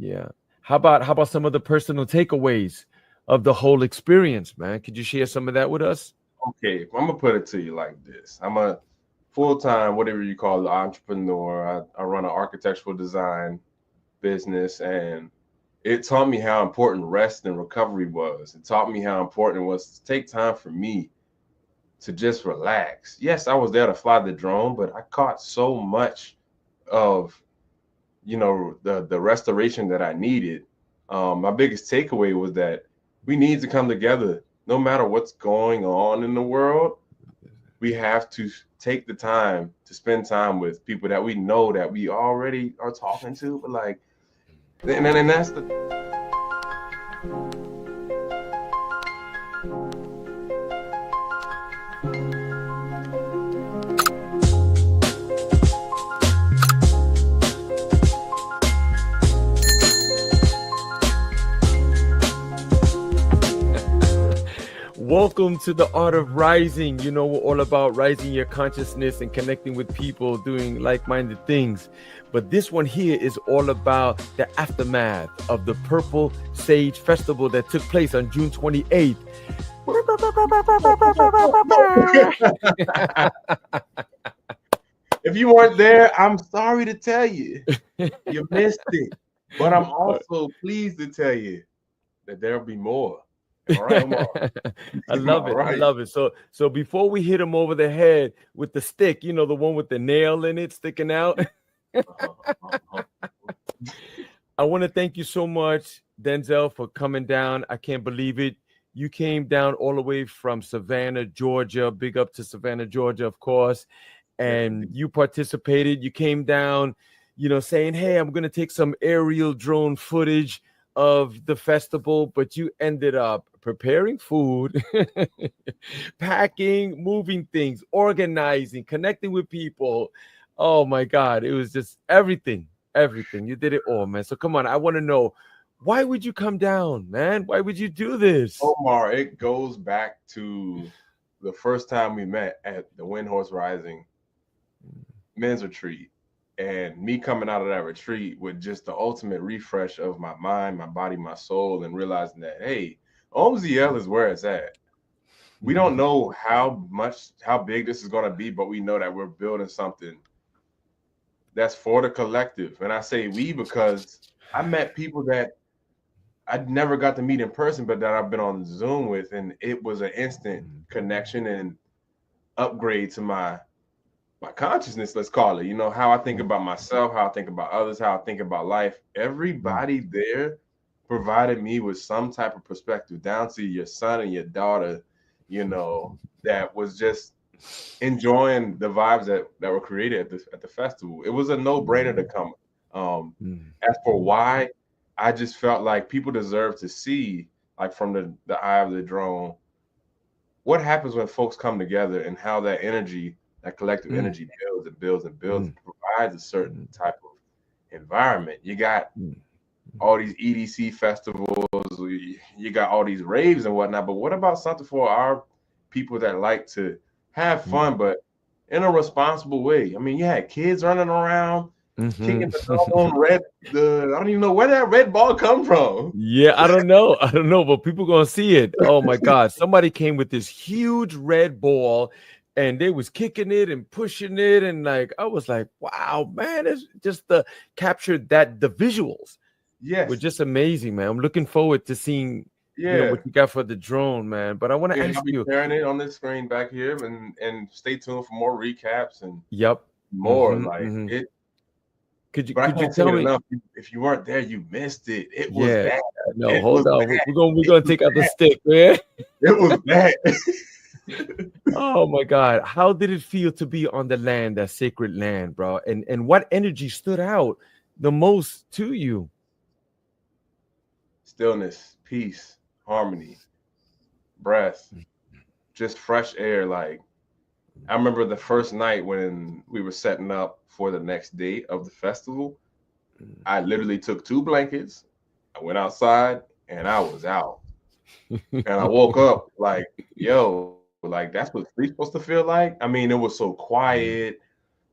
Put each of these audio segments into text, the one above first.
Yeah. How about some of the personal takeaways of the whole experience, man? Could you share some of that with us? Okay, I'm gonna put it to you like this. I'm a full-time, whatever you call it, entrepreneur. I run an architectural design business, and it taught me how important rest and recovery was. It taught me how important it was to take time for me to just relax. Yes, I was there to fly the drone, but I caught so much of the restoration that I needed. My biggest takeaway was that we need to come together no matter what's going on in the world. We have to take the time to spend time with people that we know that we already are talking to. But like, and that's the Welcome to the Art of Rising. You know, we're all about rising your consciousness and connecting with people, doing like-minded things. But this one here is all about the aftermath of the Purple Sage Festival that took place on June 28th. if you weren't there, I'm sorry to tell you, you missed it. But I'm also pleased to tell you that there'll be more. All right, Omar. I love All it. I right. love it. So before we hit him over the head with the stick, you know, the one with the nail in it sticking out. I want to thank you so much, Denzel, for coming down. I can't believe it. You came down all the way from Savannah, Georgia. Big up to Savannah, Georgia, of course. Yes, And indeed. you participated. You came down, you know, saying, hey, I'm going to take some aerial drone footage of the festival, but you ended up preparing food, packing, moving things, organizing, connecting with people. Oh my God, it was just everything, everything. You did it all, man. So come on, I want to know, why would you come down, man? Why would you do this? Omar, it goes back to the first time we met at the Windhorse Rising men's retreat, and me coming out of that retreat with just the ultimate refresh of my mind, my body, my soul, and realizing that, hey, Omziel is where it's at. We don't know how big this is going to be, but we know that we're building something that's for the collective. And I say we because I met people that I never got to meet in person, but that I've been on Zoom with, and it was an instant connection and upgrade to my consciousness, let's call it. You know, how I think about myself, how I think about others, how I think about life. Everybody there provided me with some type of perspective, down to your son and your daughter, that was just enjoying the vibes that were created at the festival. It was a no-brainer to come. Um, as for why, I just felt like people deserve to see, like from the eye of the drone, what happens when folks come together and how that energy, that collective energy builds and builds and builds and provides a certain type of environment. You got all these EDC festivals, you got all these raves and whatnot, but what about something for our people that like to have fun, but in a responsible way? I mean, you had kids running around, kicking the doggone I don't even know where that red ball come from. Yeah, I don't know. I don't know, but people gonna see it. Oh my God. Somebody came with this huge red ball and they was kicking it and pushing it. And like I was like, wow, man, it's just the capture that the visuals were Yes. just amazing, man. I'm looking forward to seeing, Yeah. what you got for the drone, man. But I want to Yeah, I'll ask be you, sharing it on this screen back here, and stay tuned for more recaps and yep. more. Like it, Could you but I could you can't say tell it me? enough. If you weren't there, you missed it. It was Yeah, bad. no, It was hold on. bad. We're gonna It take was out the bad. stick, man. It was bad. Oh my God. How did it feel to be on the land, that sacred land, bro? And what energy stood out the most to you? Stillness, peace, harmony, breath, just fresh air. Like I remember the first night when we were setting up for the next day of the festival. I literally took two blankets. I went outside and I was out. And I woke up like, yo, like that's what sleep's supposed to feel like. I mean, it was so quiet.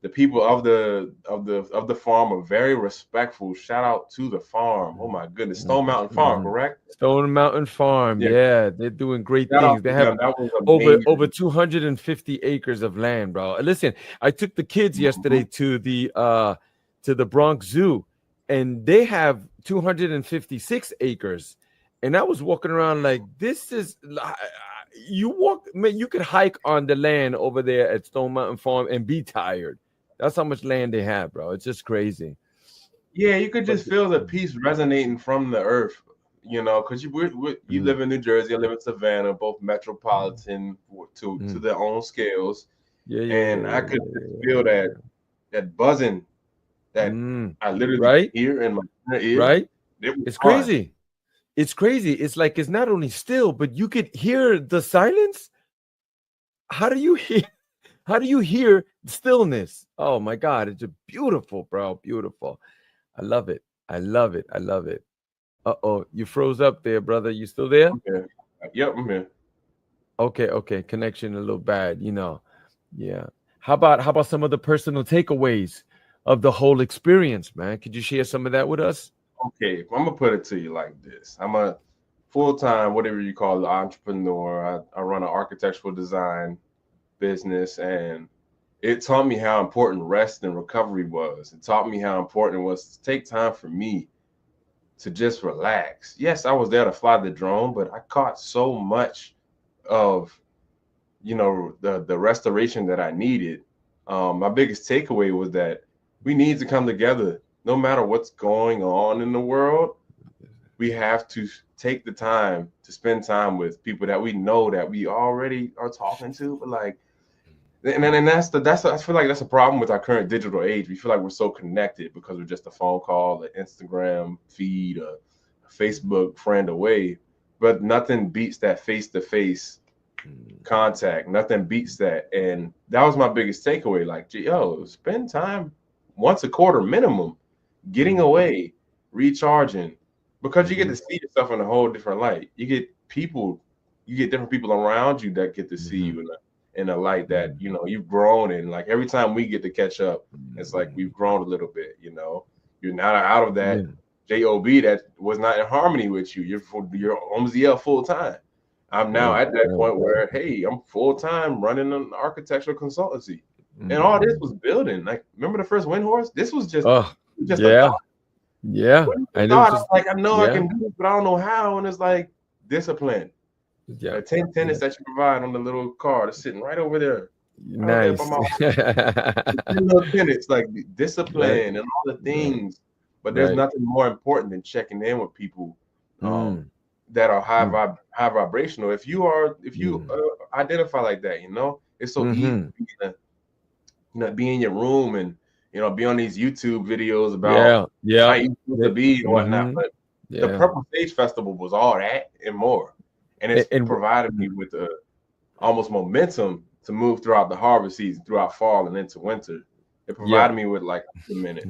the people of the farm are very respectful. Shout out to the farm. Oh my goodness, Stone Mountain Farm, correct? Stone Mountain Farm. Yeah. Yeah, they're doing great Shout out things. to They have them. That was over amazing. 250 acres of land, bro. Listen, I took the kids yesterday to the Bronx Zoo, and they have 256 acres. And I was walking around like, this is you walk, man, you could hike on the land over there at Stone Mountain Farm and be tired. That's how much land they have, bro. It's just crazy. Yeah, you could just feel the peace resonating from the earth, you know, because you live in New Jersey, I live in Savannah, both metropolitan to their own scales. And I could just feel that buzzing that I literally right, hear in my inner ear. right. It's crazy. It's crazy. It's like it's not only still, but you could hear the silence. How do you hear stillness? Oh my God, it's just beautiful, bro. Beautiful. I love it. I love it. I love it. Uh-oh, you froze up there, brother. You still there? Okay. Yep, I'm here. Okay. Connection a little bad, you know. Yeah. How about some of the personal takeaways of the whole experience, man? Could you share some of that with us? Okay, I'm gonna put it to you like this. I'm a full-time, whatever you call it, entrepreneur. I run an architectural design business, and it taught me how important rest and recovery was. It taught me how important it was to take time for me to just relax. Yes, I was there to fly the drone, but I caught so much of, you know, the restoration that I needed. My biggest takeaway was that we need to come together no matter what's going on in the world. We have to take the time to spend time with people that we know that we already are talking to, but like, and that's I feel like that's a problem with our current digital age. We feel like we're so connected because we're just a phone call, an Instagram feed, a Facebook friend away, but nothing beats that face-to-face contact. Nothing beats that. And that was my biggest takeaway. Like, yo, spend time once a quarter minimum, getting away, recharging, because you get to see yourself in a whole different light. You get different people around you that get to see you in a light that, you know, you've grown in. Like every time we get to catch up, it's like we've grown a little bit, you know. You're not out of that job that was not in harmony with you. You're Omziel full time. I'm now at that point where, hey, I'm full time running an architectural consultancy, and all this was building. Like, remember the first wind horse? This was just a thought. Yeah. I was like, I know I can do it, but I don't know how. And it's like discipline. Yeah. The 10 tenets that you provide on the little card is sitting right over there. Nice. Little tenets like discipline and all the things. But there's nothing more important than checking in with people that are high vibrational. If you identify like that, you know, it's so easy to be in your room and, you know, be on these YouTube videos about how you supposed to be and whatnot. But the Purple Sage Festival was all that and more. And it's provided me with almost momentum to move throughout the harvest season, throughout fall and into winter. It provided me with like a minute.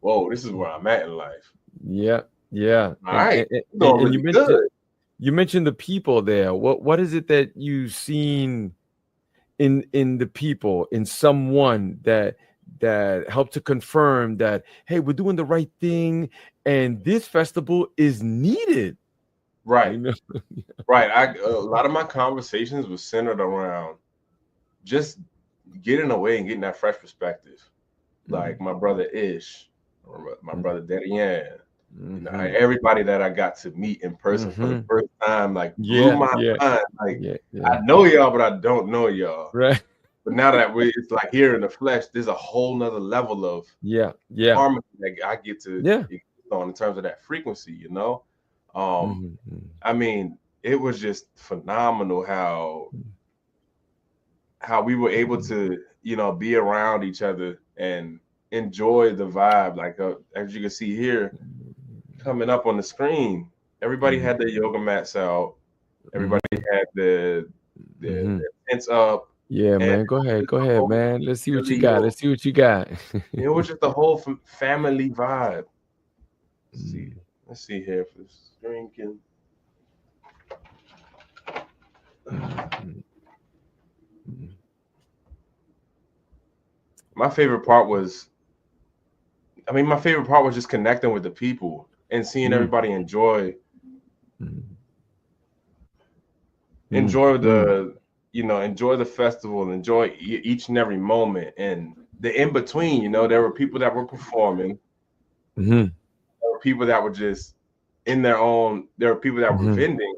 Whoa, this is where I'm at in life. Yeah. All right. And you mentioned the people there. What is it that you've seen in the people, in someone that helped to confirm that, hey, we're doing the right thing and this festival is needed? Right. You know? Right. A lot of my conversations was centered around just getting away and getting that fresh perspective. Like my brother Ish, or my brother Darian, you know, everybody that I got to meet in person for the first time, like blew my mind. Like I know y'all, but I don't know y'all. Right. But now that it's like here in the flesh, there's a whole nother level of harmony that I get to exist on in terms of that frequency, you know. I mean, it was just phenomenal how we were able to, you know, be around each other and enjoy the vibe. Like as you can see here, coming up on the screen, everybody had their yoga mats out. Everybody had the tents up. Yeah, man. Go ahead, man. Let's see what you got. It was just the whole family vibe. Let's see here if the screen can. my favorite part was, my favorite part was just connecting with the people and seeing everybody enjoy the, enjoy the festival, enjoy each and every moment, and the in between. There were people that were performing. There were people that were just in their own. There were people that were vending.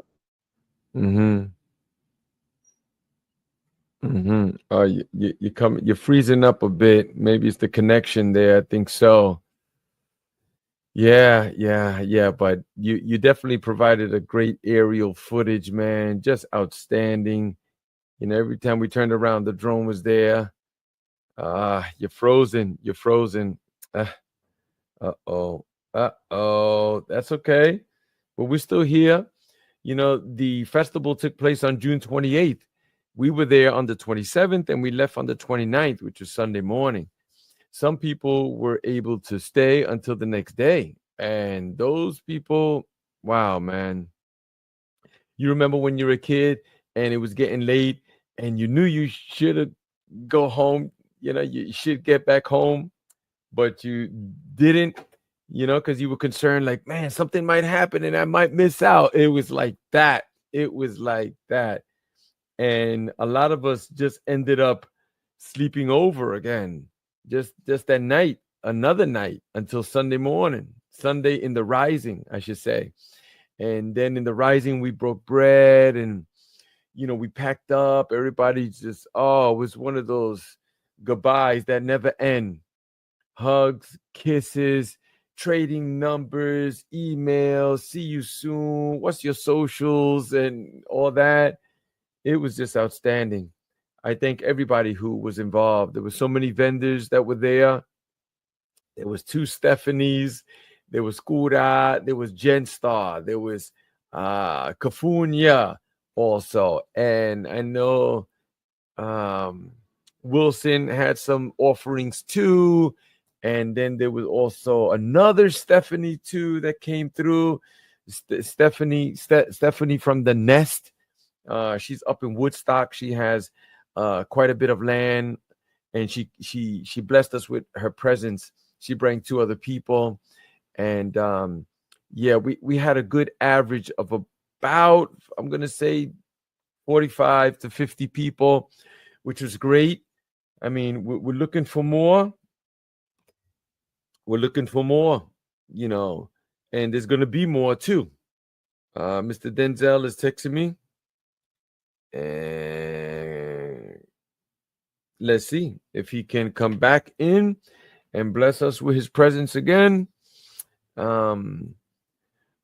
Oh, you're freezing up a bit. Maybe it's the connection there. I think so. Yeah. But you definitely provided a great aerial footage, man. Just outstanding. Every time we turned around, the drone was there. You're frozen. Uh-oh. That's okay. But we're still here. The festival took place on June 28th. We were there on the 27th and we left on the 29th, which was Sunday morning. Some people were able to stay until the next day. And those people, wow, man. You remember when you were a kid and it was getting late and you knew you should have go home, you should get back home, but you didn't, because you were concerned, like, man, something might happen and I might miss out. It was like that. And a lot of us just ended up sleeping over again, just that night, another night, until Sunday morning, Sunday in the rising, I should say. And then in the rising, we broke bread and, we packed up. Everybody just, it was one of those goodbyes that never end. Hugs, kisses, trading numbers, emails, see you soon, what's your socials, and all that. It was just outstanding. I thank everybody who was involved. There were so many vendors that were there. There was 2 Stephanies. There was Kura. There was Genstar. There was Kafunya also. And I know Wilson had some offerings too. And then there was also another Stephanie too that came through. Stephanie from the Nest. She's up in Woodstock. She has quite a bit of land, and she blessed us with her presence. She brought 2 other people, and we had a good average of about, I'm gonna say, 45 to 50 people, which was great. I mean, we're looking for more. And there's gonna be more too. Mr. Denzel is texting me. And let's see if he can come back in and bless us with his presence again. But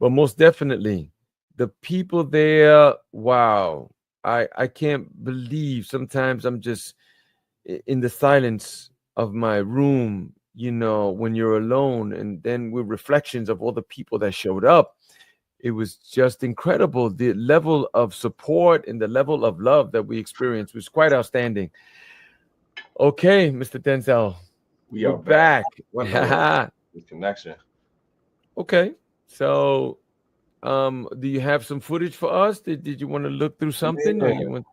most definitely, the people there, wow. I can't believe sometimes I'm just in the silence of my room, when you're alone, and then with reflections of all the people that showed up. It was just incredible. The level of support and the level of love that we experienced was quite outstanding. Okay, Mr. Denzel, we're back. Connection. Okay, so do you have some footage for us? Did you want to look through something? Yeah. Or you want?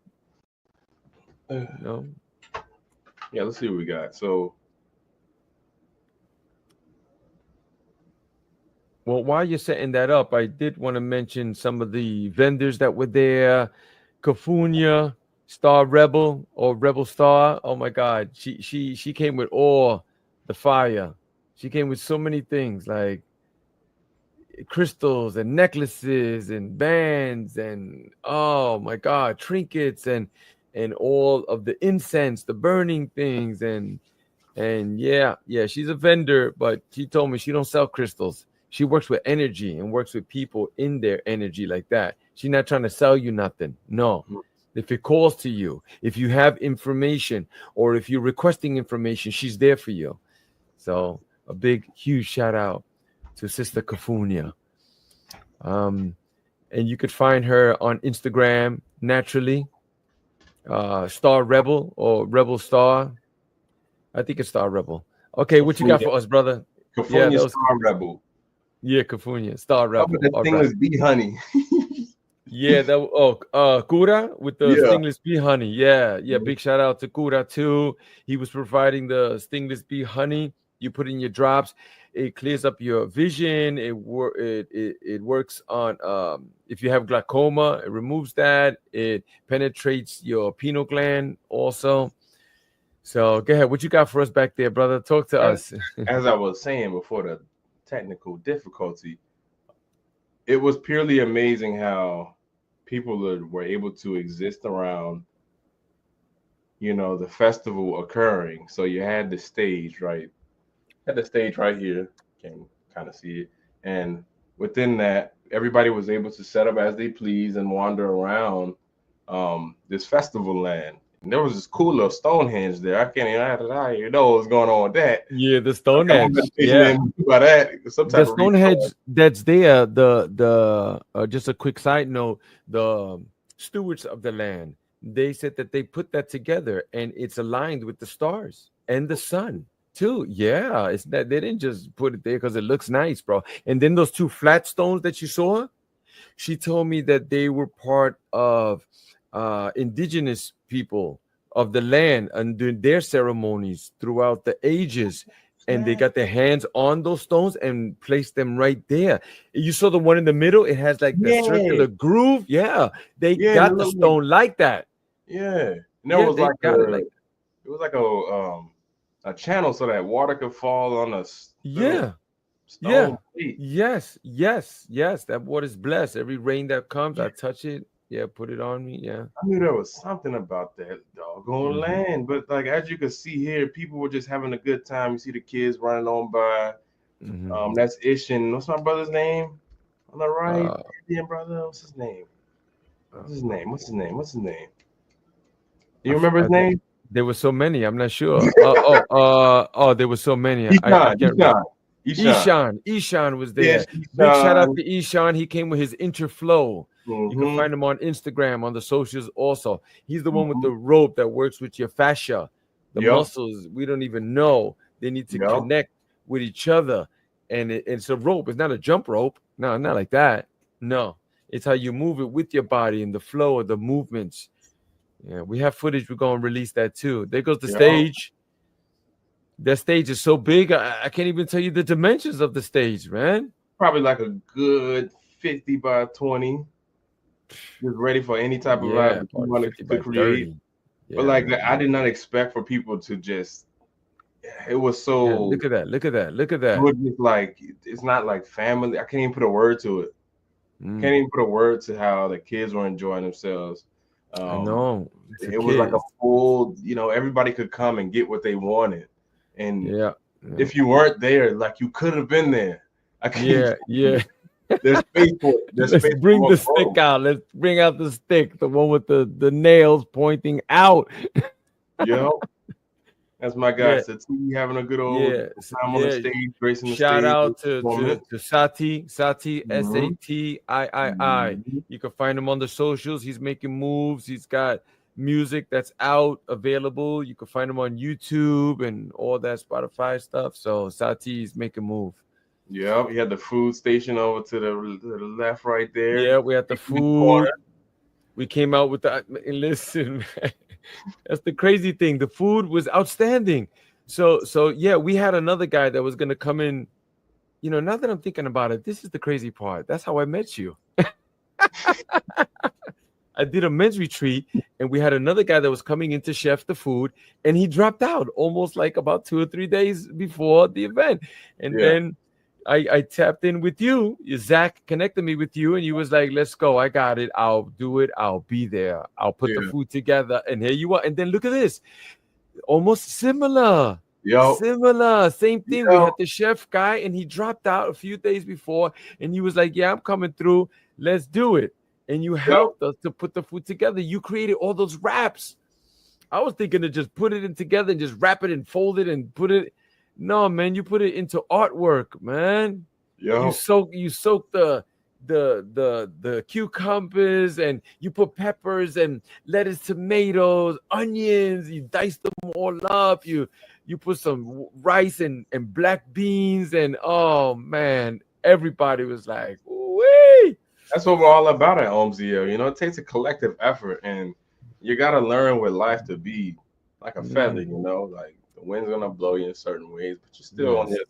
No. Yeah, let's see what we got. So. Well, while you're setting that up, I did want to mention some of the vendors that were there. Kafunya, Star Rebel or Rebel Star. Oh my God, she came with all the fire. She came with so many things like crystals and necklaces and bands and, oh my God, trinkets and all of the incense, the burning things, and yeah, she's a vendor, but she told me she don't sell crystals. She works with energy and works with people in their energy like that. She's not trying to sell you nothing. No. If it calls to you, if you have information, or if you're requesting information, she's there for you. So a big, huge shout out to Sister Kafunya. And you could find her on Instagram naturally. Star Rebel or Rebel Star. I think it's Star Rebel. Okay, what you got for us, brother? Kafunya Star Rebel. Yeah, Kafunya Star Rebel. That thing was Bee Honey. Yeah, Kura with the Yeah. stingless bee honey. Yeah, yeah. Mhm. Big shout out to Kura too. He was providing the stingless bee honey. You put in your drops, it clears up your vision. It works on if you have glaucoma, it removes that. It penetrates your pineal gland also. So go ahead. What you got for us back there, brother? Talk to As, us. as I was saying before the technical difficulty, it was purely amazing how people were able to exist around, the festival occurring. So you had the stage, right? Had the stage right here. Can kind of see it. And within that, everybody was able to set up as they please and wander around this festival land. And there was this cool little Stonehenge there. I can't even know what's going on with that. Yeah, the I got my Stonehenge. meditation Yeah. in by that. Some The type of ritual. Stonehenge that's there, the just a quick side note, the stewards of the land, they said that they put that together and it's aligned with the stars and the sun too. Yeah, it's that they didn't just put it there because it looks nice, bro. And then those two flat stones that you saw, she told me that they were part of indigenous people of the land and doing their ceremonies throughout the ages. And they Yeah, got their hands on those stones and placed them right there. You saw the one in the middle, it has like the yeah, circular groove. Yeah, they yeah. And it got the looked like, stone like that. yeah. And there Yeah, was they like got it like that. it was like a channel so that water could fall on a little Yeah, stone yeah, plate. yes, yes, yes. That water's blessed. Every rain that comes, I touch it. Yeah, put it on me. Yeah. I knew there was something about that doggone Hmm. land, but like as you can see here, people were just having a good time. You see the kids running on by. Hmm. That's Ish and what's my brother's name on the right? Uh, Indian brother. What's his name? uh, What's his name? What's his name? What's his name? Do I you f- remember his I th- name? there were so many. I'm not sure. There were so many. I Ishan. can't remember. Ishan. Ishan was Yes, there. Big shout out Ishan. to Ishan. He came with his Interflow. You can Mm-hmm. find him on Instagram, on the socials also. He's the one with Mm-hmm. the rope that works with your fascia, the Yep. muscles. We don't even know. They need to Yep. connect with each other. And it's a rope. It's not a jump rope. No, not like that. No. It's how you move it with your body and the flow of the movements. Yeah, we have footage. We're going to release that too. There goes the Yep. stage. That stage is so big, I can't even tell you the dimensions of the stage, man. Probably like a good 50 by 20. Just ready for any type of vibe Yeah, that you probably want 50 to by create. 30. But Yeah, like man. I did not expect for people to just it was Yeah, so look at that. Look at that. Look at it that. was just like it's not like family. I can't even put a word to it. Can't Mm, even put a word to how the kids were enjoying themselves. I Um, know. It's a it was like a kid. full, everybody could come and get what they wanted. And Yeah. Yeah. if you weren't there, like you could have been there. I can't. Yeah. Yeah. There's space for it. There's Let's space for bring more the stick growth. out. Let's bring out the stick, the one with the nails pointing out. You know, that's my guy. Yeah. Sati having a good old Yeah. time on the Yeah. stage, gracing the Shout stage with out to performance. Sati, Mm-hmm. Satii. Mm-hmm. You can find him on the socials. He's making moves. He's got music that's out available. You can find him on YouTube and all that Spotify stuff. So Sati is making move. Yeah, he had the food station over to the left right there. Yeah, we had the In the corner. food. We came out with the and listen, man, that's the crazy thing. The food was outstanding. So yeah, we had another guy that was gonna come in. Now that I'm thinking about it, this is the crazy part. That's how I met you. I did a men's retreat, and we had another guy that was coming in to chef the food, and he dropped out almost like about 2 or 3 days before the event. And Yeah, then I tapped in with you. Zach connected me with you, and you was like, "Let's go. I got it. I'll do it. I'll be there. I'll put the yeah. food together." And here you are. And then look at this, almost similar. Yo, Similar, same thing. We yo, had the chef guy, and he dropped out a few days before, and he was like, "Yeah, I'm coming through. Let's do it." And you yo. helped us to put the food together. You created all those wraps. I was thinking to just put it in together and just wrap it and fold it and put it. No, man, you put it into artwork, man. Yo, You soak the cucumbers, and you put peppers and lettuce, tomatoes, onions. You dice them all up. You put some rice and black beans, and oh man, everybody was like, "Wee!" That's what we're all about at Omziel. You know, it takes a collective effort, and you got to learn with life to be like a feather. You know, like the wind's gonna blow you in certain ways, but you're still on Yes. your,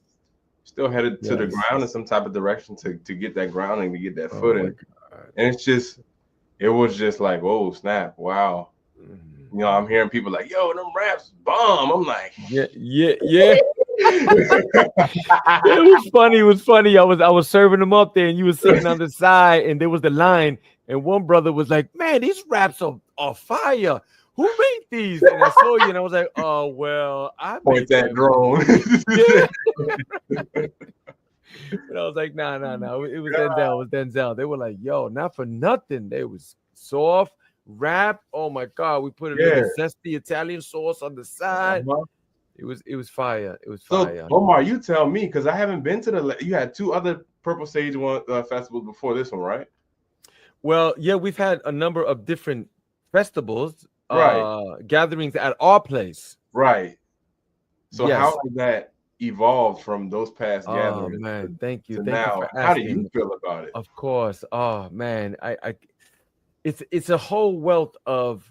still headed to the Yes. ground in some type of direction to get that grounding, to get that Oh my footing. God. And it's just, it was just like, whoa, snap, wow. You know, I'm hearing people like, yo, them raps bomb. I'm like, Yeah, yeah, yeah. It was funny. It was funny. I was serving them up there, and you were sitting on the side, and there was the line, and one brother was like, "Man, these raps are fire. Who made these?" And I saw you, and I was like, "Oh well, I point made that them." drone. Yeah. And I was like, "Nah, nah, nah." It was Denzel. It was Denzel. They were like, "Yo, not for nothing. They was soft rap. Oh my god, we put a Yeah. little zesty Italian sauce on the side. Uh-huh. It was fire. It was So fire." Omar, you tell me, because I haven't been to you had two other Purple Sage festivals before this one, right? Well, yeah, we've had a number of different festivals, Right, gatherings at our place. right. So how Yes. has that evolved from those past Oh gatherings man, thank you. to Thank you now? for How do you asking. feel about it? Of course. Oh man, it's a whole wealth of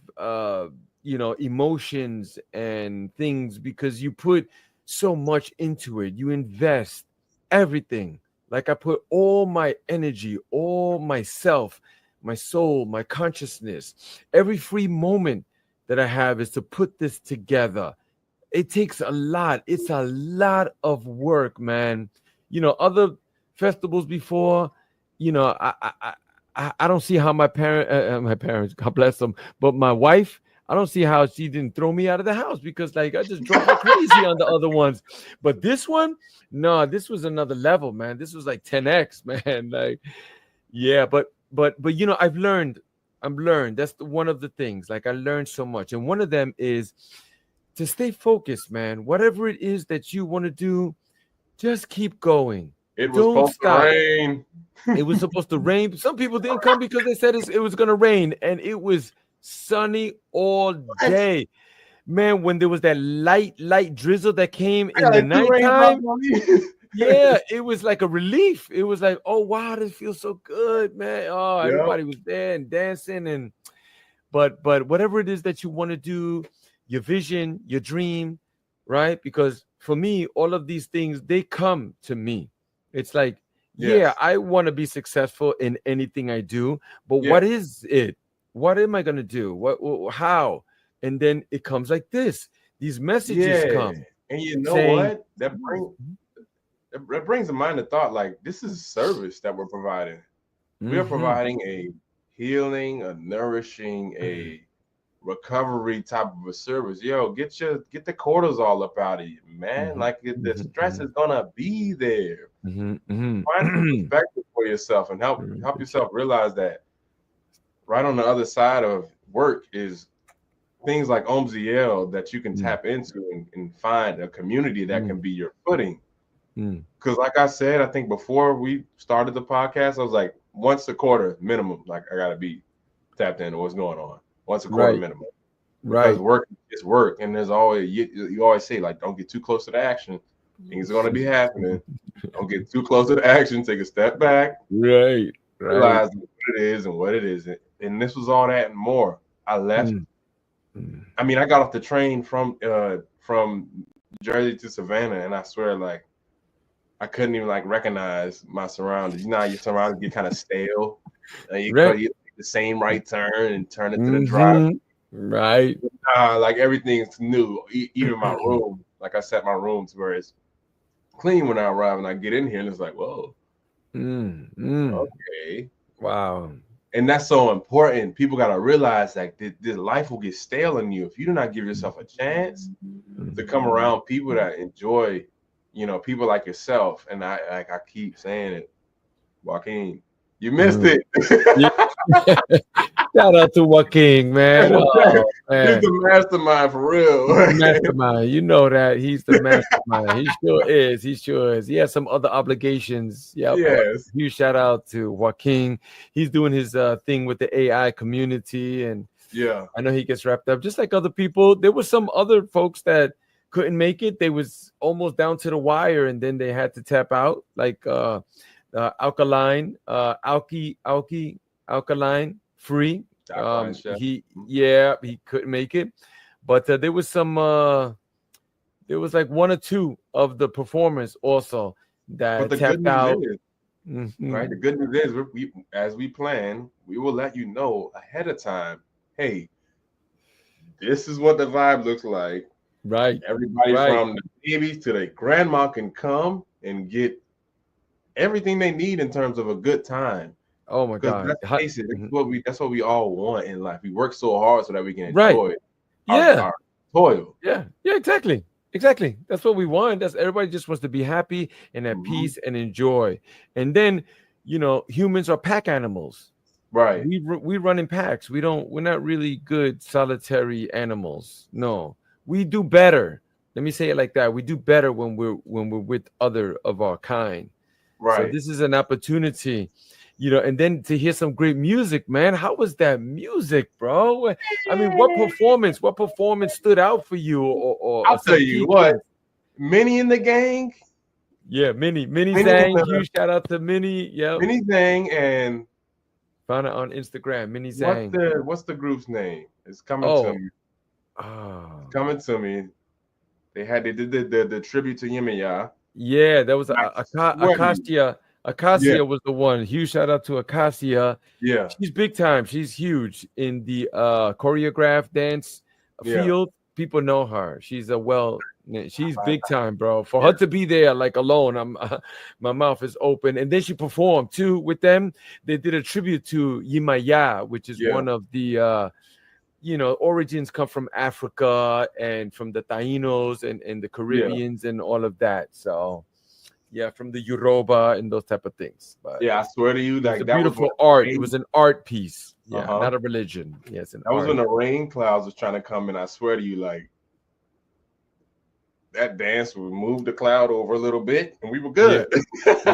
emotions and things because you put so much into it. You invest everything. Like I put all my energy, all myself, my soul, my consciousness, every free moment that I have is to put this together. It takes a lot. It's a lot of work, man. Other festivals before, I don't see how my parents, God bless them, but my wife, I don't see how she didn't throw me out of the house because like I just drove her crazy on the other ones. But this one, no, this was another level, man. This was like 10x, man. Like, yeah, but I've learned. That's one of the things. Like I learned so much, and one of them is to stay focused, man. Whatever it is that you want to do, just keep going. It was Don't supposed to stop. rain. It was supposed to rain. Some people didn't come because they said it was going to rain, and it was sunny all What? day. Man, when there was that light drizzle that came I in got the like two raindrops nighttime, on me. yeah, it was like a relief. It was like, oh wow, this feels so good, man. Oh, Yeah. everybody was there and dancing and but whatever it is that you want to do, your vision, your dream, right? Because for me, all of these things they come to me. It's like, yeah, Yes. I want to be successful in anything I do, but what Yes. is it? What am I gonna do? How? And then it comes like this. These messages Yeah. come And you know saying, what? That brings to mind the thought like this is a service that we're providing. We are mm-hmm, providing a healing, a nourishing, a recovery type of a service. Yo, get the cortisol up out of you, man. mm-hmm, Like the stress mm-hmm, is gonna be there. mm-hmm, mm-hmm, Find some mm-hmm. perspective for yourself and help yourself realize that right on the other side of work is things like Omziel that you can tap into and find a community that can be your footing. Mm-hmm. Because like I said, I think before we started the podcast, I was like, once a quarter minimum, like I gotta be tapped into what's going on. Once a quarter Right, minimum. Because right. work is work. And there's always you always say, like, don't get too close to the action. Things are gonna be happening. Don't get too close to the action. Take a step back, Right, right. realize what it is and what it isn't. And this was all that and more. I left. Mm, mm. I mean, I got off the train from Jersey to Savannah, and I swear, like, I couldn't even like recognize my surroundings. You know how your surroundings get kind of stale, and you Right. take the same right turn and turn into the drive. Mhm. Right. Like everything's new, even my room. Like I set my room to where it's clean when I arrive, and I get in here, and it's like, whoa, okay. Wow. And that's so important. People got to realize that this life will get stale on you if you do not give yourself a chance to come around people that enjoy, people like yourself. And I keep saying it, Joaquin, you missed it. Yeah. Shout out to Joaquin, man. Oh, He's man. the mastermind for real. Mastermind. You know that. He's the mastermind. He sure is. He sure is. He has some other obligations. Yeah. Yes. Huge shout out to Joaquin. He's doing his thing with the AI community. And Yeah. I know he gets wrapped up just like other people. There were some other folks that couldn't make it. They was almost down to the wire and then they had to tap out. Like Alkaline, Alkaline, free. Alkaline Chef. He couldn't make it, but there was some. There was like one or two of the performers also But that the good tapped news out. is, right? The good news is, we as we plan, we will let you know ahead of time. Hey, this is what the vibe looks like. Right. Everybody Right. from the babies to the grandma can come and get everything they need in terms of a good time. Oh my Because God. let's face it, that's what we all want in life. We work so hard so that we can Right. enjoy Yeah. our toil. Yeah. Yeah. Exactly. Exactly. That's what we want. That's everybody just wants to be happy and at peace and enjoy. And then, humans are pack animals. Right. We run in packs. We're not really good solitary animals. No. We do better. Let me say it like that. We do better when we're with other of our kind. So Right. this is an opportunity, and then to hear some great music, man. How was that music, bro? I mean, what performance stood out for you, or I'll some tell you key what, things? Minnie in the gang, Yeah, Minnie Minnie Zhang, huge shout out to Minnie. Yeah, Minnie Zhang, and found her on Instagram, Minnie Zhang. what's the group's name? It's coming to Oh, me. oh. It's coming to me. They did the tribute to Yemiya. Yeah, that was I swear to you. Acacia. Yeah, Acacia was the one. Huge shout out to Acacia. yeah, She's big time. She's huge in the choreographed dance yeah. field. People know her. She's big time, bro. For her to be there like alone, my mouth is open. And then she performed too with them. They did a tribute to Yimaya, which is one of the origins come from Africa and from the Tainos and the Caribbeans and all of that. So yeah, from the Yoruba and those type of things. But Yeah, I swear to you, it was like a that was beautiful art. It was an art piece. Yeah, Uh-huh. not a religion. Yes, an that was art. when the rain clouds was trying to come in. I swear to you, like that dance would move the cloud over a little bit, and we were good.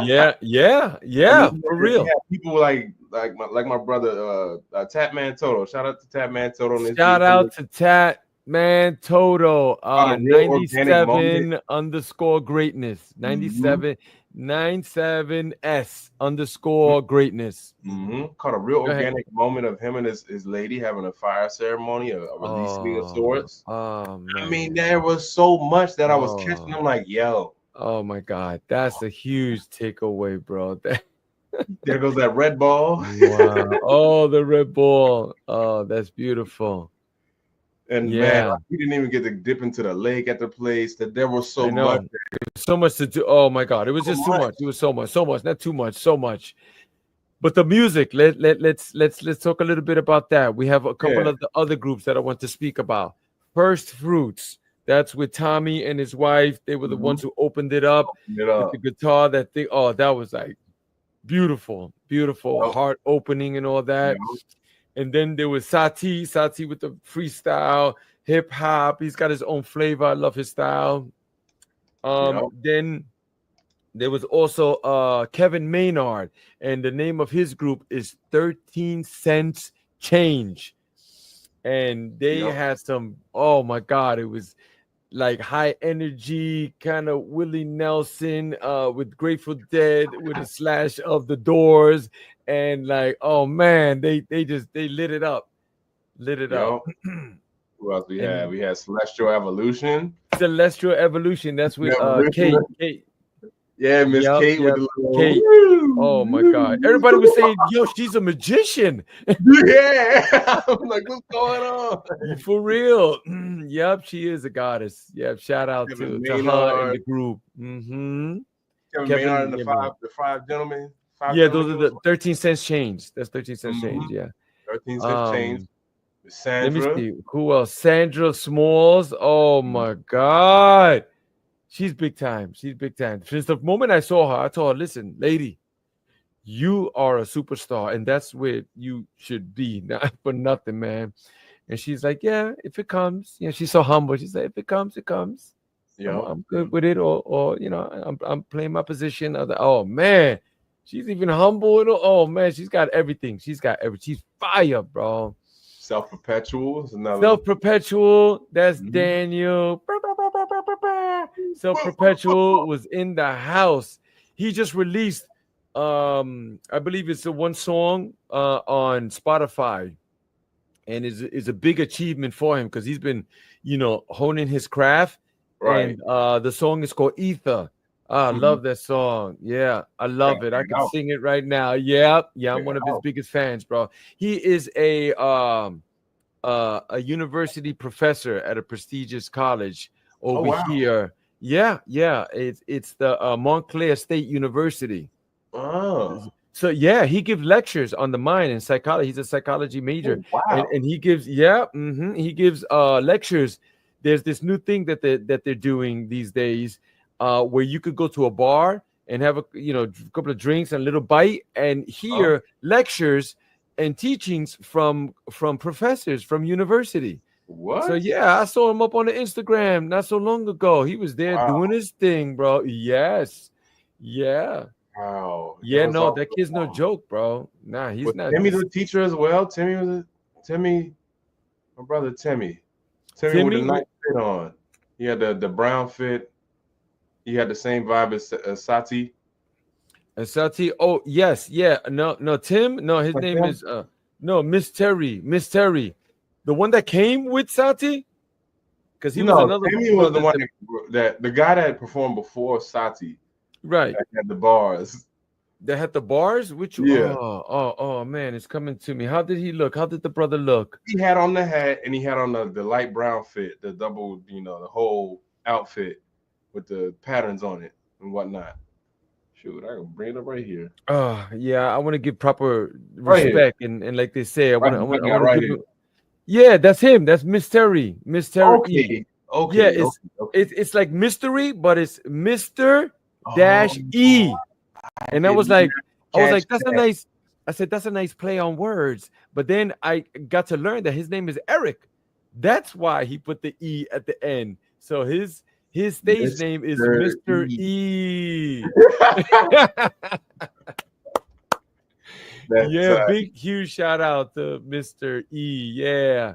Yeah, for real. Yeah, people like my brother Tap Man Toto. Shout out to Tap Man Toto. Shout out to Tat Man Toto. On a real organic moment. 97 underscore greatness. 97 S greatness. Caught a real organic moment of him and his lady having a fire ceremony, a releasing of sorts. Oh man. I mean, there was so much that I was catching. I'm like, yo. Oh my God, that's a huge takeaway, bro. There goes that red ball. Wow. Oh, the red ball. Oh, that's beautiful. And man, we didn't even get to dip into the lake at the place. That there was so much. So much to do. Oh my God, it was just too much. It was so much, not too much, so much. But the music, let's talk a little bit about that. We have a couple of the other groups that I want to speak about. First Fruits. That's with Tommy and his wife. They were the ones who opened it up with the guitar. That thing. Oh, that was like beautiful, heart opening and all that. And then there was Sati with the freestyle, hip hop. He's got his own flavor. I love his style. Then there was also Kevin Maynard, and the name of his group is 13 Cents Change. And they had some, oh my God, it was like high energy, kind of Willie Nelson with Grateful Dead with a slash of the Doors. And like, oh man, they lit it up. Who else we had? We had Celestial Evolution. That's with Kate. Yeah, Miss Kate with the little Kate. Oh my God. Everybody was saying, yo, she's a magician. Yeah. I'm like, what's going on? For real. Yep, she is a goddess. Yep. Shout out to her and the group. Kevin Maynard and the five gentlemen. Those are the 13 Cents Change. That's 13 Cents Change. Yeah. 13 Cents Change. Sandra. Let me see. Who else? Sandra Smalls. Oh my God. She's big time. Since the moment I saw her, I told her, listen, lady, you are a superstar, and that's where you should be, not for nothing, man. And she's like, yeah, if it comes. She's so humble. She's like, if it comes, it comes. Yeah, I'm good with it, or I'm playing my position. I was like, oh man, she's even humble. Oh man, she's got everything. She's fire, bro. Self-Perpetual is another. Self-Perpetual, that's Daniel. Self-Perpetual was in the house. He just released I believe it's the one song on Spotify, and is a big achievement for him because he's been, honing his craft. Right. And the song is called Ether. I Mhm. love that song. Yeah, I Gotta love it. check I it could out. sing it right now. Yeah, yeah, I'm Check it one of his out. biggest fans, bro. He is a university professor at a prestigious college Oh over wow. here. Yeah, yeah, it's the Montclair State University. Oh. So yeah, he gives lectures on the mind and psychology. He's a psychology major, Oh and wow. he gives he gives lectures. There's this new thing that they're doing these days, where you could go to a bar and have a couple of drinks and a little bite and Huh? hear lectures and teachings from professors from university. So What? yeah, I saw him up on the Instagram not so long ago. He was there doing Wow. his thing, bro. Yes, yeah. Wow. It Yeah, was no, all that kid's no joke, bro. Nah, he's was not. Timmy the teacher as well? Timmy, my brother Timmy. Timmy with the Timmy nice fit on. He had the brown fit. He had the same vibe as Sati. and Sati. Oh, yes, yeah. No, no, Tim. No, his Like name him? is no, Miss Terry. Miss Terry. The one that came with Sati? Because he was No, another Timmy was the brother one that, that the guy that performed before Sati right. that had the bars. That had the bars. Which Yeah. oh man, it's coming to me. How did he look? How did the brother look? He had on the hat and he had on the light brown fit, the double, the whole outfit with the patterns on it and whatnot. Shoot, I can bring it up right here. Yeah, I want to give proper Right here. respect and like they say, Right, I I got want to right give here. him. Yeah, that's him. That's Miss Terry. Miss Terry E. Okay. Yeah, Okay. it's Okay. Okay. it's like mystery, but it's Mr. Oh, Dash E. I And did not I was catch like, that's a that. nice. I said that's a nice play on words. But then I got to learn that his name is Eric. That's why he put the E at the end. So his stage name is Mr. Mr. E. E. That's Yeah, big huge shout out to Mr. E. Yeah.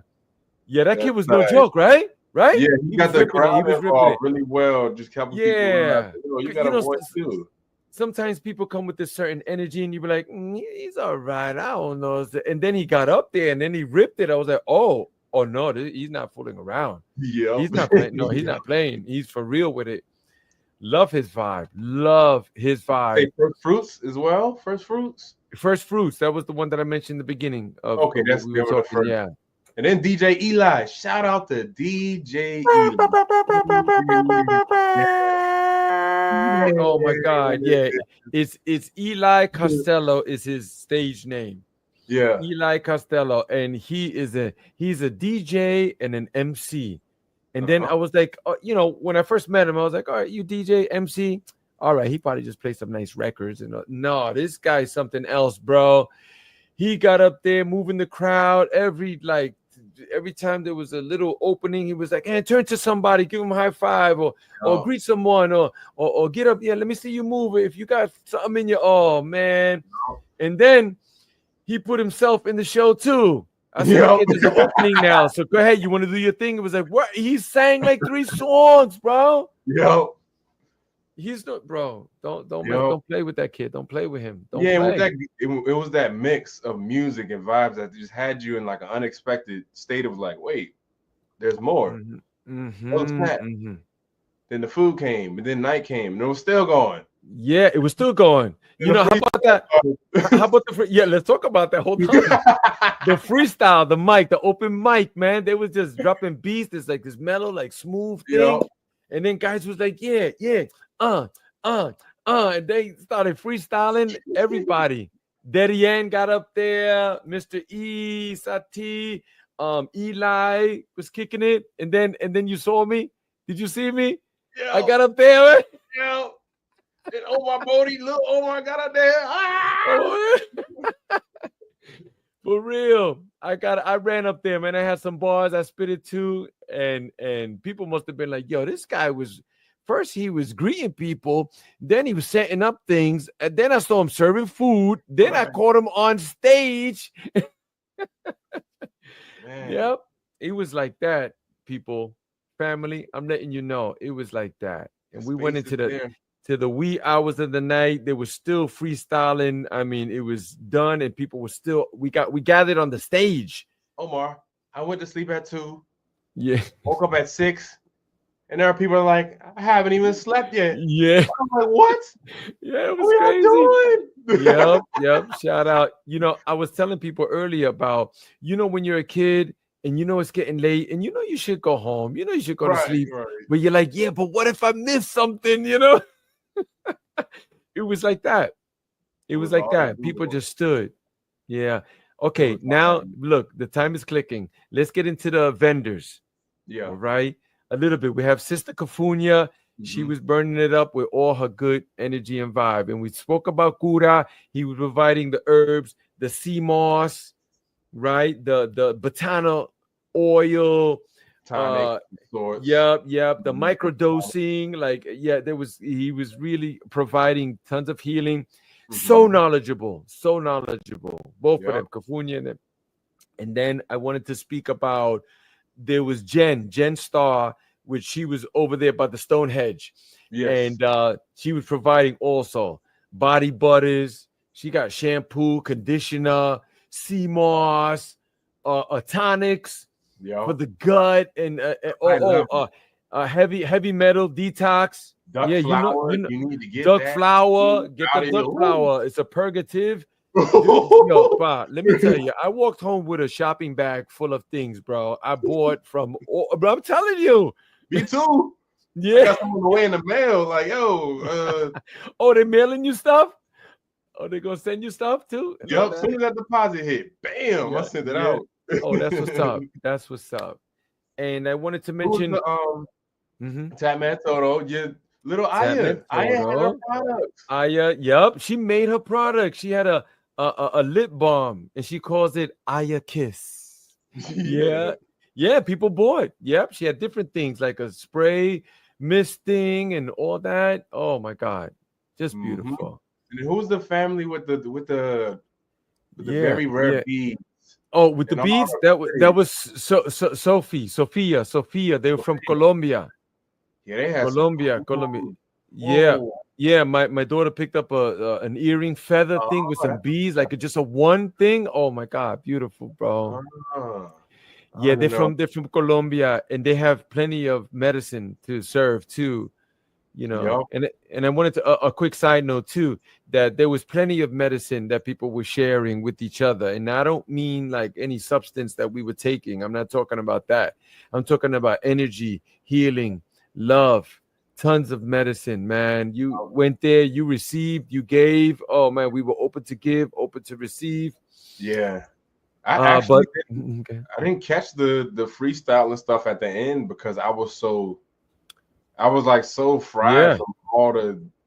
Yeah, that kid that's was no nice. joke, right? Right? Yeah, he He got was the ripping it. crowd He was ripping involved it. really well, just helping people realize, Yeah. you got You a know, voice too. sometimes people come with this certain energy and you be like, he's all right. I don't know. And then he got up there and then he ripped it. I was like, oh no, he's not fooling around. Yep. He's not playing. No, he's Yeah. not playing. He's for real with it. Love his vibe. Love his Say vibe. first fruits as well. First fruits. First Fruits. That was the one that I mentioned in the beginning Okay, of what that's we were they were the talking. first. Yeah. And then DJ Eli. Shout out to DJ Eli. Yeah. Oh my God. Yeah. It's Eli Costello is his stage name. Yeah. Eli Costello, and he's a DJ and an MC. And then Uh-huh. I was like, when I first met him, I was like, all right, you DJ, MC, all right, he probably just played some nice records. And no, this guy's something else, bro. He got up there moving the crowd every time there was a little opening, he was like, hey, turn to somebody, give him a high five, or Oh, greet someone, or get up, yeah, let me see you move it. If you got something in your, oh man. And then he put himself in the show too. I said, yep. okay, there's an opening now. So go ahead. You want to do your thing? It was like, what? He sang like 3 songs, bro. Yep. He's not, bro. Yep. Don't play with that kid. Don't play with him. Don't Yeah, play. it was that mix of music and vibes that just had you in like an unexpected state of like, wait, there's more. Mm-hmm. Oh, Mm-hmm. snap. Mm-hmm. Then the food came, and then night came, and it was still going. Yeah, it was still going. And the How about that? How about yeah, let's talk about that whole time. The freestyle, the mic, the open mic, man. They was just dropping beats. It's like this mellow, like smooth thing. Yep. And then guys was like, yeah, and they started freestyling. Everybody. Daddy Yan got up there, Mr. E, Sati, Eli was kicking it. And then you saw me. Did you see me? Yep. I got up there. Yep. And oh my Bodie, look, oh my God, out there. Ah! For real. I ran up there, man. I had some bars, I spit it too. And people must have been like, yo, this guy was first he was greeting people, then he was setting up things, and then I saw him serving food, then I caught him on stage. Man. Yep. It was like that, people. Family, I'm letting you know, it was like that. And we went into to the wee hours of the night. They were still freestyling. I mean, it was done, and people were still. We gathered on the stage. Omar, I went to sleep at 2, Yeah, woke up at 6, and there are people like, I haven't even slept yet. yeah, I'm like, what? yeah. It was What are y'all crazy. doing? Yep. Shout out. I was telling people earlier about when you're a kid and it's getting late and you should go home. You should go to Right, sleep. right. But you're like, yeah, but what if I miss something? It was like that. It It was was like all that. good. People just stood. Yeah. It Okay. was Now, fine. look, the time is clicking. Let's get into the vendors. Yeah. All right. A little bit. We have Sister Kafunya. She was burning it up with all her good energy and vibe. And we spoke about Kura. He was providing the herbs, the sea moss, right? The botana oil. Tonic sorts. Yep. The microdosing. Like, yeah, he was really providing tons of healing. So knowledgeable. Both of Yep. them, Kafunya and them. And then I wanted to speak about there was Jen Starr, which she was over there by the Stonehenge. Yes. And she was providing also body butters. She got shampoo, conditioner, sea moss, tonics for Yep. the gut, and I love heavy metal detox. duck Yeah, flour. You need to get duck that flour. Get the out of duck your flour. It's a purgative. Dude, Pa, let me tell you, I walked home with a shopping bag full of things, bro. I bought bro, I'm telling you. Me too. I Yeah. got some on the way in the mail. Like, yo, Oh, they mailing you stuff? Oh, they gonna send you stuff too? yep. As soon as that deposit hit, bam, I Yeah, sent it yeah. out. Oh, that's what's up. That's what's up. And I wanted to Who's mention the Tatman Toto, your little Aya. Tatman Aya had her Toto. products. Aya, yep. She made her product. She had a lip balm and she calls it Aya Kiss. Yeah. Yeah, people bought. Yep. She had different things like a spray, misting, and all that. Oh my God. Just beautiful. And who's the family with the very rare beads? Oh, with the beads, that was Sophia. They were from Colombia. Yeah, they had Colombia. Yeah, Whoa. yeah. My daughter picked up an earring feather thing with some beads, like just a one thing. Oh my God, beautiful, bro. Yeah, they're from Colombia, and they have plenty of medicine to serve too. And I wanted to a quick side note too, that there was plenty of medicine that people were sharing with each other. And I don't mean like any substance that we were taking. I'm not talking about that. I'm talking about energy, healing, love, tons of medicine, man. You went there, you received, you gave. Oh man, we were open to give, open to receive. Yeah. I didn't catch the freestyle and stuff at the end because I was like so fried from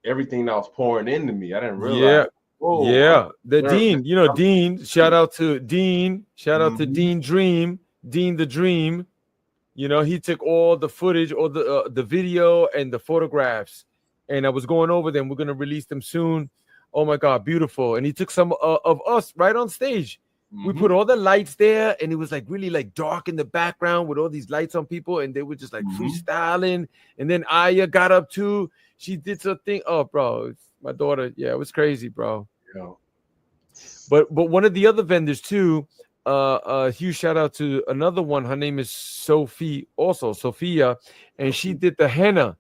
everything that was pouring into me. I didn't realize. The Dean, Dean. Shout out to Dean. Shout out to Dean Dream. Dean the Dream. He took all the footage, all the video and the photographs, and I was going over them. We're gonna release them soon. Oh my God, beautiful! And he took some of us right on stage. We put all the lights there, and it was like really like dark in the background with all these lights on people, and they were just like freestyling. And then Aya got up too. She did something. Oh, bro, my daughter. Yeah, it was crazy, bro. Yeah. But one of the other vendors too. Huge shout out to another one. Her name is Sophia, and she did the henna.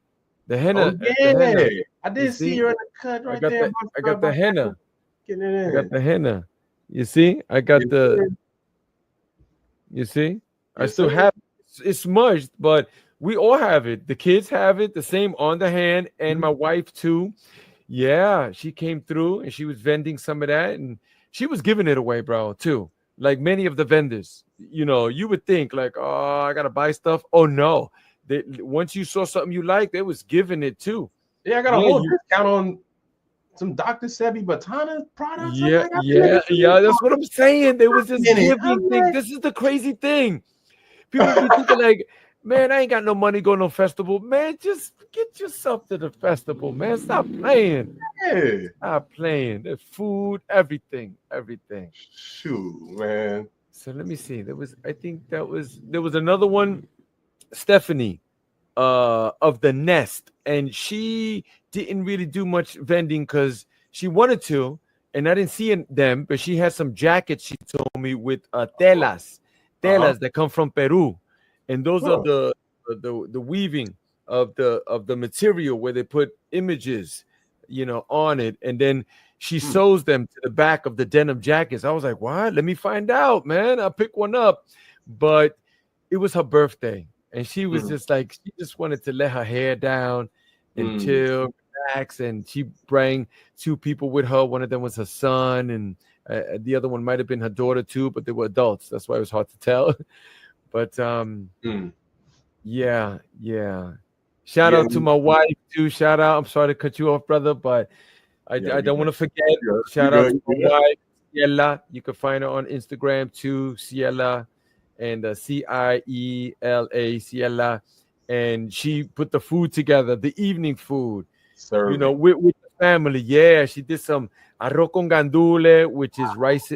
The henna. Oh, yeah, the henna. I did see her in the cut right there. I got the henna. Getting it in. I got the henna. You see, I got you see, I still have it's smudged, but we all have it. The kids have it, the same on the hand, and my wife too. Yeah, she came through and she was vending some of that, and she was giving it away, bro, too. Like many of the vendors, you would think like, oh, I gotta buy stuff. Oh no, once you saw something you liked, they was giving it too. Yeah, I got a whole discount on some Dr. Sebi Botana products. Yeah. That's what I'm saying. They was just giving things. This is the crazy thing. People be thinking like, man, I ain't got no money going to no festival. Man, just get yourself to the festival, man. Stop playing. Yeah. Stop playing. The food, everything. Shoot, man. So let me see. There was another one, Stephanie, of the Nest, and she didn't really do much vending because she wanted to, and I didn't see them, but she had some jackets, she told me, with telas that come from Peru, and those are the weaving of the material where they put images, on it, and then she sews them to the back of the denim jackets. I was like, what? Let me find out, man. I'll pick one up. But it was her birthday, and she was just like, she just wanted to let her hair down and chill, relax. And she bring 2 people with her. One of them was her son, and the other one might have been her daughter too, but they were adults. That's why it was hard to tell. But yeah. Shout out to my wife too. Shout out. I'm sorry to cut you off, brother, but I don't want to forget. Shout out to my wife, Ciela. You can find her on Instagram too, Ciela, and Ciela, Ciela. And she put the food together, the evening food, with the family. Yeah, she did some arroz con gandule, which is rice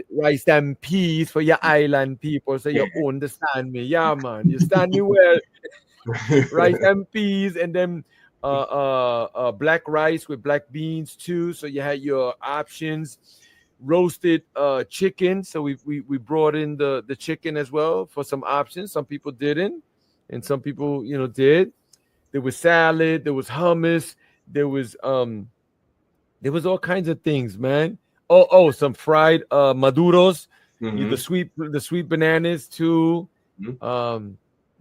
and peas for your island people, so you understand me. Yeah, man, you stand me well. Rice and peas, and then black rice with black beans too. So you had your options. Roasted chicken. So we brought in the chicken as well for some options. Some people didn't, and some people did. There was salad. There was hummus. There was all kinds of things, man. Some fried maduros. The sweet bananas too.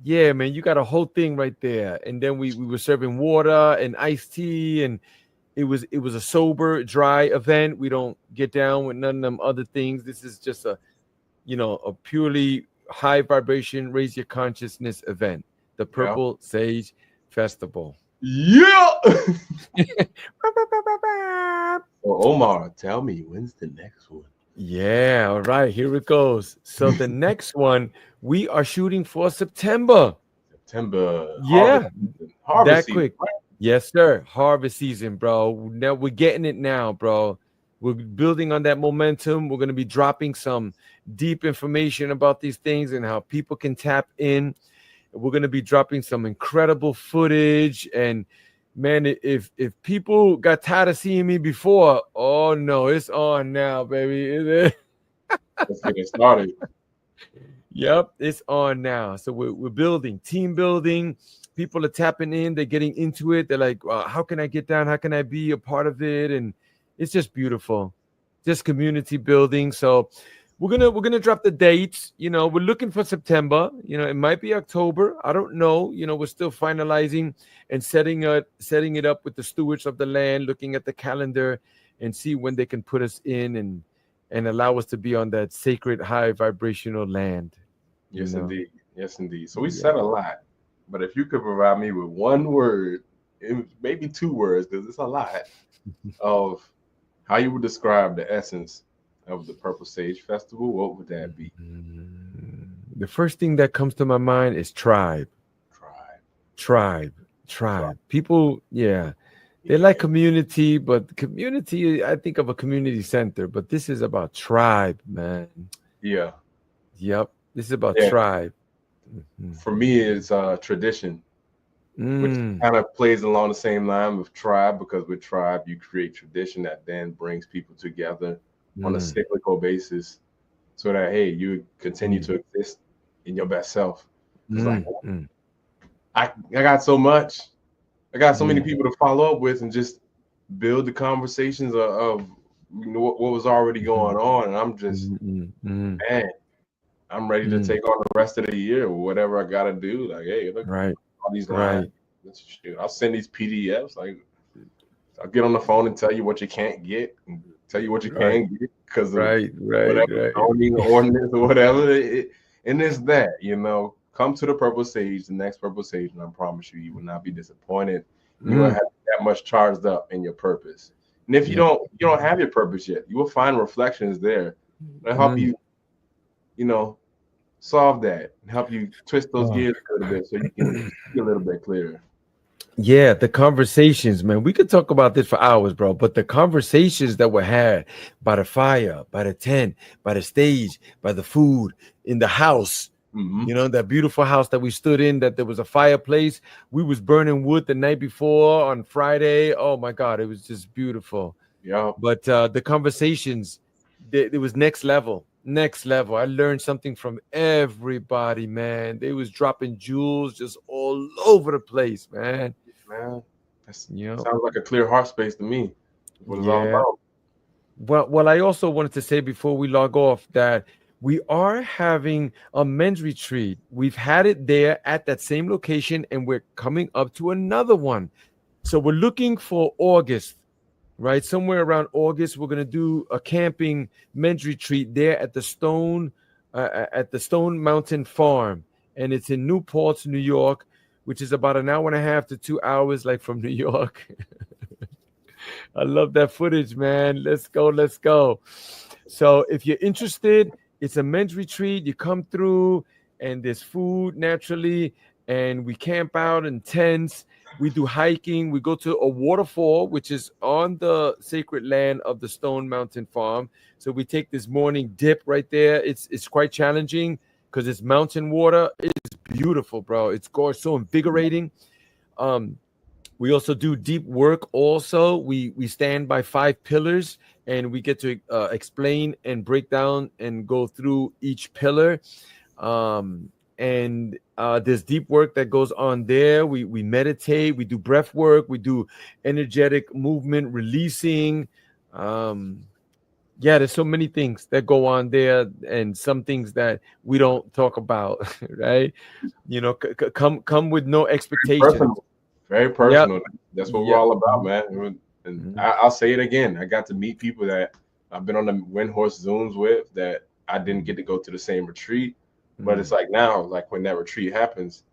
Yeah, man, you got a whole thing right there. And then we were serving water and iced tea, and it was a sober, dry event. We don't get down with none of them other things. This is just a purely high vibration, raise your consciousness event. The Purple Sage Festival. Yeah. Omar, tell me, when's the next one? Yeah, all right, here it goes. So the next one, we are shooting for September. Yeah. Harvest that season, quick. Right? Yes, sir. Harvest season, bro. Now we're getting it now, bro. We're building on that momentum. We're going to be dropping some deep information about these things and how people can tap in. We're going to be dropping some incredible footage. And man, if people got tired of seeing me before, oh no, it's on now, baby. Let's get it started. Yep, it's on now. So we're building, team building. People are tapping in. They're getting into it. They're like, how can I get down? How can I be a part of it? And it's just beautiful, just community building. So we're gonna drop the dates. We're looking for September. It might be October. I don't know. We're still finalizing and setting it up with the stewards of the land, looking at the calendar and see when they can put us in and allow us to be on that sacred high vibrational land. Yes, indeed. So we said a lot, but if you could provide me with one word, maybe 2 words, because it's a lot, of how you would describe the essence of the Purple Sage Festival, what would that be? The first thing that comes to my mind is tribe. People, they like community, but community, I think of a community center, but this is about tribe, man. Yeah. Yep. This is about tribe. For me, it's tradition, which kind of plays along the same line with tribe, because with tribe, you create tradition that then brings people together on a cyclical basis, so that, hey, you continue to exist in your best self. It's like, I got so much. I got so many people to follow up with and just build the conversations of what was already going on. And I'm just, man, I'm ready to take on the rest of the year or whatever I got to do. Like, hey, look, all these lines. I'll send these PDFs. Like, I'll get on the phone and tell you what you can't get and tell you what you can get because of whatever zoning ordinance or whatever. And it's that, come to the Purple Sage, the next Purple Sage, and I promise you will not be disappointed. You will have that much charged up in your purpose. And if you don't have your purpose yet, you will find reflections there that help you, solve that and help you twist those gears a little bit so you can be a little bit clearer. Yeah, the conversations, man. We could talk about this for hours, bro. But the conversations that were had by the fire, by the tent, by the stage, by the food, in the house, Mm-hmm. You know, that beautiful house that we stood in, that there was a fireplace. We was burning wood the night before on Friday. Oh my God, it was just beautiful. Yeah. But the conversations, it was next level, next level. I learned something from everybody, man. They was dropping jewels just all over the place, man. Man, that You know, sounds like a clear heart space to me. That's what it's all yeah. about. Well, I also wanted to say before we log off that we are having a men's retreat. We've had it there at that same location, and we're coming up to another one. So we're looking for August, right? Somewhere around August, we're gonna do a camping men's retreat there at the Stone Mountain Farm, and it's in Newport, New York, which is about an hour and a half to 2 hours, like from New York. I love that footage, man. Let's go, let's go. So if you're interested, it's a men's retreat. You come through, and there's food naturally, and we camp out in tents. We do hiking. We go to a waterfall, which is on the sacred land of the Stone Mountain Farm. So we take this morning dip right there. It's quite challenging because it's mountain water. It's beautiful, bro. It's gorgeous, so invigorating. Um, we also do deep work. Also, we stand by 5 pillars, and we get to explain and break down and go through each pillar. And there's deep work that goes on there. We meditate, we do breath work, we do energetic movement releasing. Yeah, there's so many things that go on there, and some things that we don't talk about, right? You know, come with no expectations. Personal, very Yep. personal. That's what we're Yep. all about, man. And Mhm. I'll say it again. I got to meet people that I've been on the Wind Horse Zooms with that I didn't get to go to the same retreat. But it's like now, like when that retreat happens,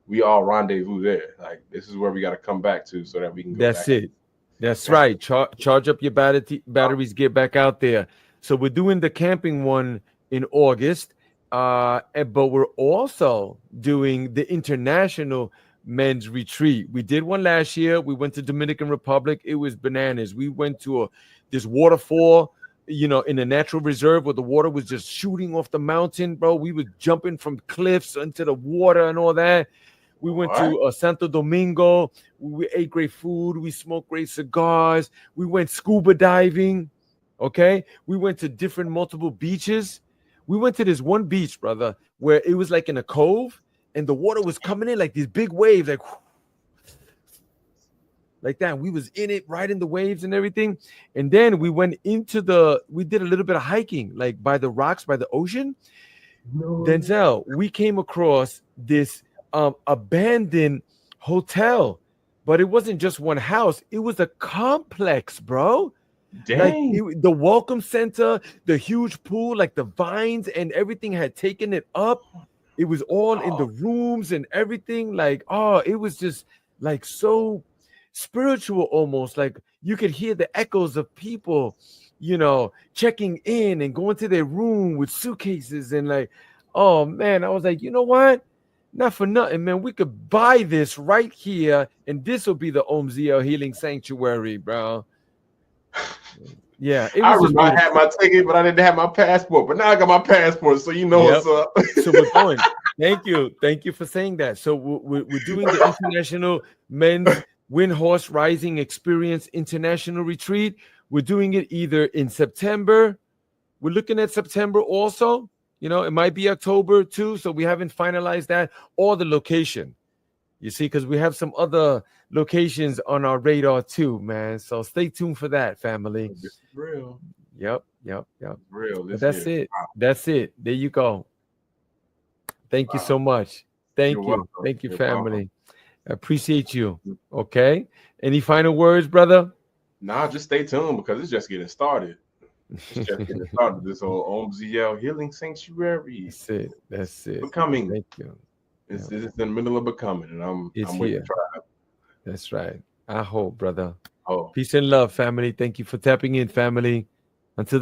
we all rendezvous there. Like this is where we got to come back to so that we can go That's back. it. That's That's right. Charge up your batteries, get back out there. So we're doing the camping one in August, but we're also doing the international men's retreat. We did one last year. We went to Dominican Republic. It was bananas. We went to this waterfall, you know, in a natural reserve where the water was just shooting off the mountain, bro. We were jumping from cliffs into the water and all that. We went what? to Santo Domingo. We ate great food. We smoked great cigars. We went scuba diving. Okay. We went to different multiple beaches. We went to this one beach, brother, where it was like in a cove, and the water was coming in like these big waves, like that. We was in it, riding the waves and everything. And then we went we did a little bit of hiking, like by the rocks, by the ocean. No. Denzel, we came across this abandoned hotel, but it wasn't just one house, it was a complex, bro. Like Dang. the welcome center, the huge pool, like the vines and everything had taken it up. It was all in the rooms and everything. Like, oh, it was just like so spiritual almost. Like you could hear the echoes of people, you know, checking in and going to their room with suitcases. And like, oh man, I was like, you know what? Not for nothing, man. We could buy this right here, and this will be the Omziel Healing Sanctuary, bro. Yeah, it I was just remember I beautiful. had my ticket, but I didn't have my passport. But now I got my passport, so you know Yep. what's up. So we're going. Thank you for saying that. So we're doing the International Men's Wind Horse Rising Experience International Retreat. We're doing it either in September. We're looking at September also. You know, it might be October too. So we haven't finalized that, or the location. You see, because we have some other locations on our radar too, man. So stay tuned for that, family. This is real. Yep. Real But this that's year. it. That's it. There you go. Thank you so much. You're Thank you. welcome. Thank you, You're family. I appreciate you. Okay. Any final words, brother? Nah, just stay tuned because it's just getting started. It's just getting started. This whole Omziel Healing Sanctuary. That's it. That's it. Becoming. Thank you. It's in the middle of becoming, and I'm with here. the tribe. That's right. I hope, brother. Oh. Peace and love, family. Thank you for tapping in, family. Until the